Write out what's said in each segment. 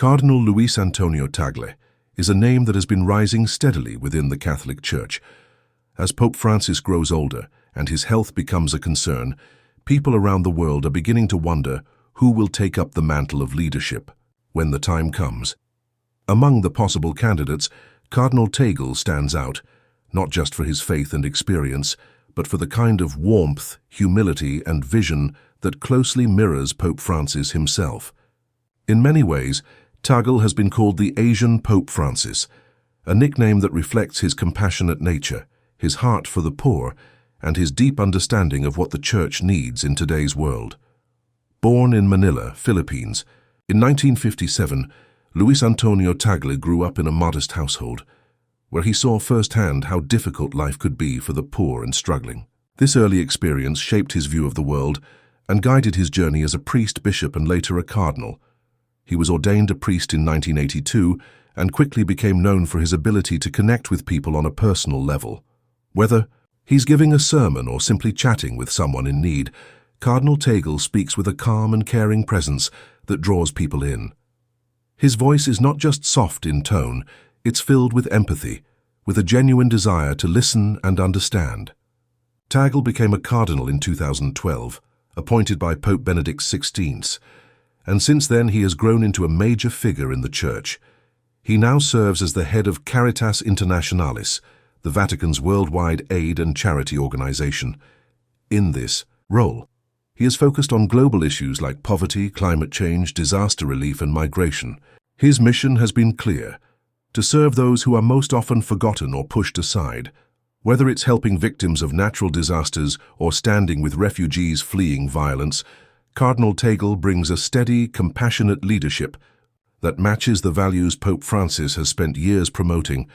Cardinal Luis Tagle is a name that has been rising steadily within the Catholic Church. As Pope Francis grows older and his health becomes a concern, people around the world are beginning to wonder who will take up the mantle of leadership when the time comes. Among the possible candidates, Cardinal Tagle stands out, not just for his faith and experience, but for the kind of warmth, humility, and vision that closely mirrors Pope Francis himself. In many ways, Tagle has been called the Asian Pope Francis, a nickname that reflects his compassionate nature, his heart for the poor, and his deep understanding of what the Church needs in today's world. Born in Manila, Philippines, in 1957, Luis Tagle grew up in a modest household, where he saw firsthand how difficult life could be for the poor and struggling. This early experience shaped his view of the world and guided his journey as a priest, bishop, and later a cardinal. He was ordained a priest in 1982 and quickly became known for his ability to connect with people on a personal level. Whether he's giving a sermon or simply chatting with someone in need, Cardinal Tagle speaks with a calm and caring presence that draws people in. His voice is not just soft in tone, it's filled with empathy, with a genuine desire to listen and understand. Tagle became a cardinal in 2012, appointed by Pope Benedict XVI, and since then he has grown into a major figure in the Church. He now serves as the head of Caritas Internationalis, the Vatican's worldwide aid and charity organization. In this role, he is focused on global issues like poverty, climate change, disaster relief, and migration. His mission has been clear: to serve those who are most often forgotten or pushed aside, whether it's helping victims of natural disasters or standing with refugees fleeing violence. Cardinal Tagle brings a steady, compassionate leadership that matches the values Pope Francis has spent years promoting.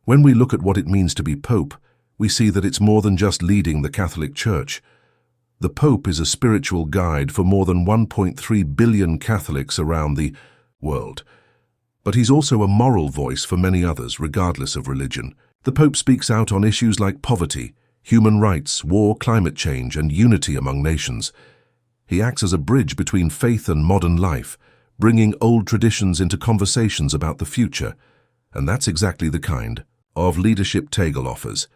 When we look at what it means to be Pope, we see that it's more than just leading the Catholic Church. The Pope is a spiritual guide for more than 1.3 billion Catholics around the world. But he's also a moral voice for many others, regardless of religion. The Pope speaks out on issues like poverty, human rights, war, climate change, and unity among nations. He acts as a bridge between faith and modern life, bringing old traditions into conversations about the future. And that's exactly the kind of leadership Tagle offers.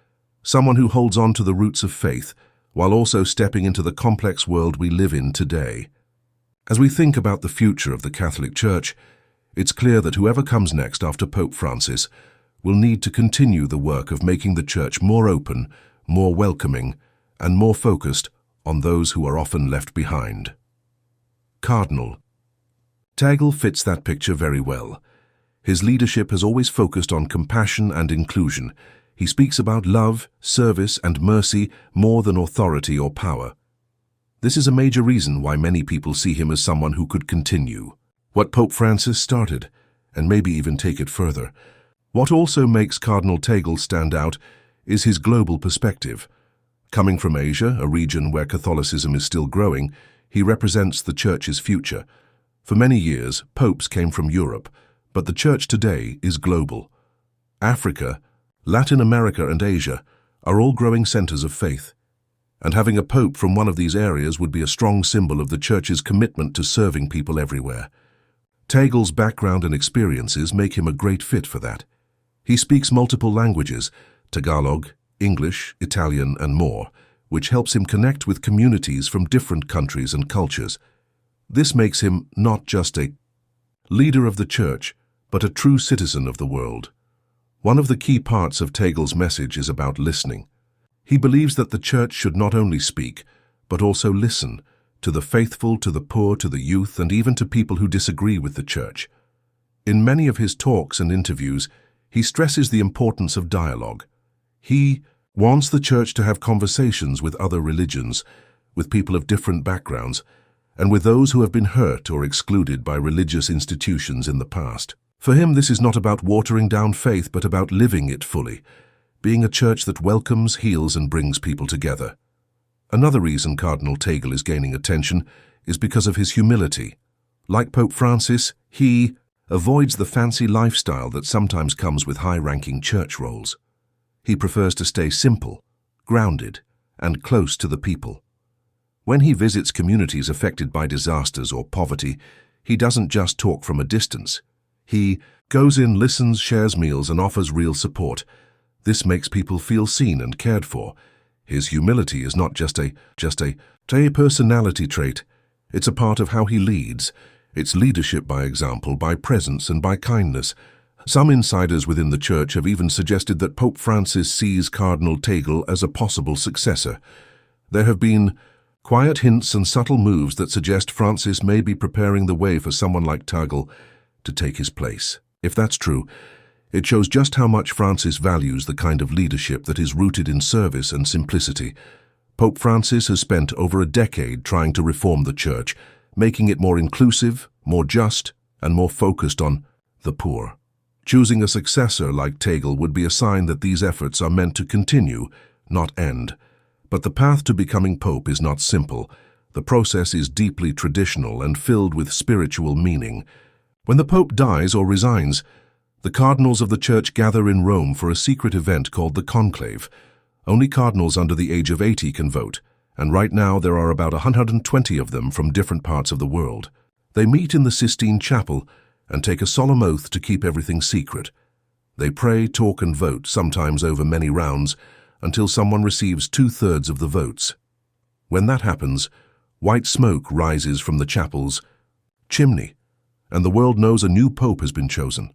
Someone who holds on to the roots of faith, while also stepping into the complex world we live in today. As we think about the future of the Catholic Church, it's clear that whoever comes next after Pope Francis will need to continue the work of making the Church more open, more welcoming, and more focused on those who are often left behind. Cardinal Tagle fits that picture very well. His leadership has always focused on compassion and inclusion. He speaks about love, service, and mercy more than authority or power. This is a major reason why many people see him as someone who could continue what Pope Francis started, and maybe even take it further. What also makes Cardinal Tagle stand out is his global perspective. Coming from Asia, a region where Catholicism is still growing, he represents the Church's future. For many years, popes came from Europe, but the Church today is global. Africa, Latin America, and Asia are all growing centers of faith, and having a pope from one of these areas would be a strong symbol of the Church's commitment to serving people everywhere. Tagle's background and experiences make him a great fit for that. He speaks multiple languages, Tagalog, English, Italian, and more, which helps him connect with communities from different countries and cultures. This makes him not just a leader of the Church, but a true citizen of the world. One of the key parts of Tagle's message is about listening. He believes that the Church should not only speak, but also listen, to the faithful, to the poor, to the youth, and even to people who disagree with the Church. In many of his talks and interviews, he stresses the importance of dialogue. He wants the Church to have conversations with other religions, with people of different backgrounds, and with those who have been hurt or excluded by religious institutions in the past. For him, this is not about watering down faith, but about living it fully, being a Church that welcomes, heals, and brings people together. Another reason Cardinal Tagle is gaining attention is because of his humility. Like Pope Francis, he avoids the fancy lifestyle that sometimes comes with high-ranking church roles. He prefers to stay simple, grounded, and close to the people. When he visits communities affected by disasters or poverty, He doesn't just talk from a distance. He goes in, listens, shares meals, and offers real support. This makes people feel seen and cared for. His humility is not just a personality trait. It's a part of how he leads. It's leadership by example, by presence, and by kindness. Some insiders within the Church have even suggested that Pope Francis sees Cardinal Tagle as a possible successor. There have been quiet hints and subtle moves that suggest Francis may be preparing the way for someone like Tagle to take his place. If that's true, it shows just how much Francis values the kind of leadership that is rooted in service and simplicity. Pope Francis has spent over a decade trying to reform the Church, making it more inclusive, more just, and more focused on the poor. Choosing a successor like Tagle would be a sign that these efforts are meant to continue, not end. But the path to becoming Pope is not simple. The process is deeply traditional and filled with spiritual meaning. When the Pope dies or resigns, the cardinals of the Church gather in Rome for a secret event called the conclave. Only cardinals under the age of 80 can vote, and right now there are about 120 of them from different parts of the world. They meet in the Sistine Chapel and take a solemn oath to keep everything secret. They pray, talk, and vote, sometimes over many rounds, until someone receives 2/3 of the votes. When that happens, white smoke rises from the chapel's chimney, and the world knows a new pope has been chosen.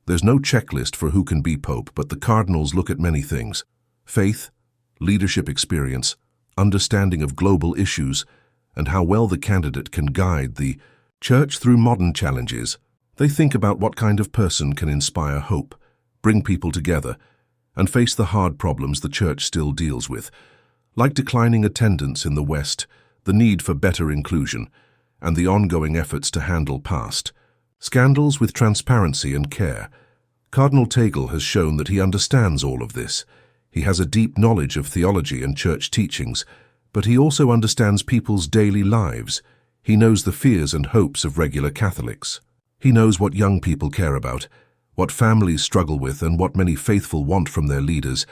There's no checklist for who can be pope, but the cardinals look at many things: faith, leadership experience, understanding of global issues, and how well the candidate can guide the Church through modern challenges. They think about what kind of person can inspire hope, bring people together, and face the hard problems the Church still deals with, like declining attendance in the West, the need for better inclusion, and the ongoing efforts to handle past scandals with transparency and care. Cardinal Tagle has shown that he understands all of this. He has a deep knowledge of theology and church teachings, but he also understands people's daily lives. He knows the fears and hopes of regular Catholics. He knows what young people care about, what families struggle with, and what many faithful want from their leaders.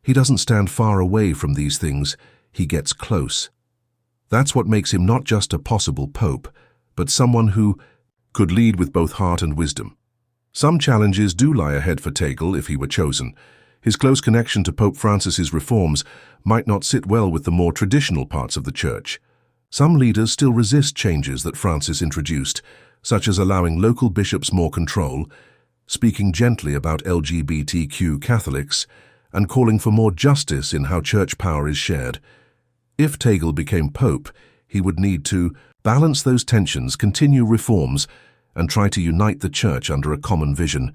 He doesn't stand far away from these things. He gets close. That's what makes him not just a possible pope, but someone who could lead with both heart and wisdom. Some challenges do lie ahead for Tagle if he were chosen. His close connection to Pope Francis's reforms might not sit well with the more traditional parts of the Church. Some leaders still resist changes that Francis introduced, such as allowing local bishops more control, speaking gently about LGBTQ Catholics, and calling for more justice in how church power is shared. If Tagle became pope, he would need to balance those tensions, continue reforms, and try to unite the Church under a common vision.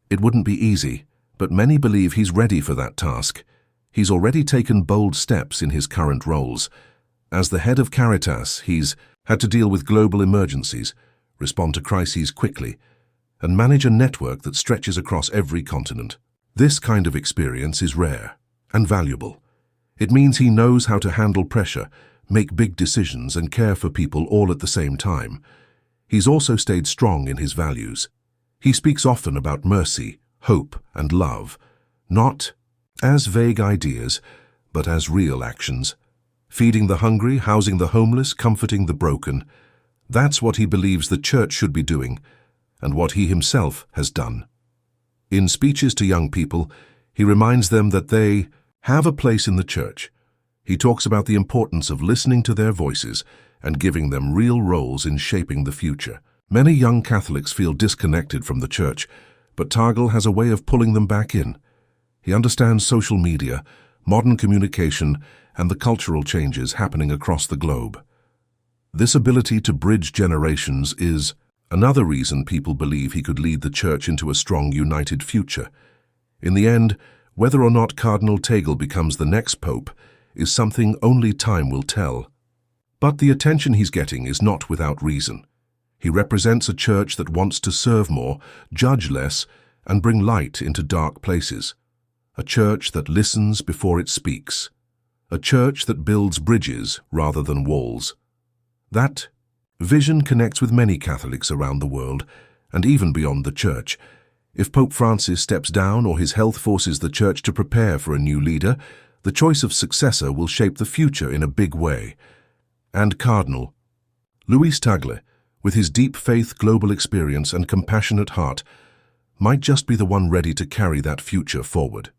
It wouldn't be easy, but many believe he's ready for that task. He's already taken bold steps in his current roles. As the head of Caritas, he's had to deal with global emergencies, respond to crises quickly, and manage a network that stretches across every continent. This kind of experience is rare and valuable. It means he knows how to handle pressure, make big decisions, and care for people all at the same time. He's also stayed strong in his values. He speaks often about mercy, hope, and love, not as vague ideas, but as real actions. Feeding the hungry, housing the homeless, comforting the broken. That's what he believes the Church should be doing, and what he himself has done. In speeches to young people, he reminds them that they have a place in the Church. He talks about the importance of listening to their voices and giving them real roles in shaping the future. Many young Catholics feel disconnected from the Church, but Tagle has a way of pulling them back in. He understands social media, modern communication, and the cultural changes happening across the globe. This ability to bridge generations is another reason people believe he could lead the Church into a strong, united future. In the end, whether or not Cardinal Tagle becomes the next pope is something only time will tell. But the attention he's getting is not without reason. He represents a Church that wants to serve more, judge less, and bring light into dark places. A Church that listens before it speaks. A Church that builds bridges rather than walls. That vision connects with many Catholics around the world, and even beyond the Church. If Pope Francis steps down or his health forces the Church to prepare for a new leader, the choice of successor will shape the future in a big way. And Cardinal Luis Tagle with his deep faith, global experience, and compassionate heart, might just be the one ready to carry that future forward.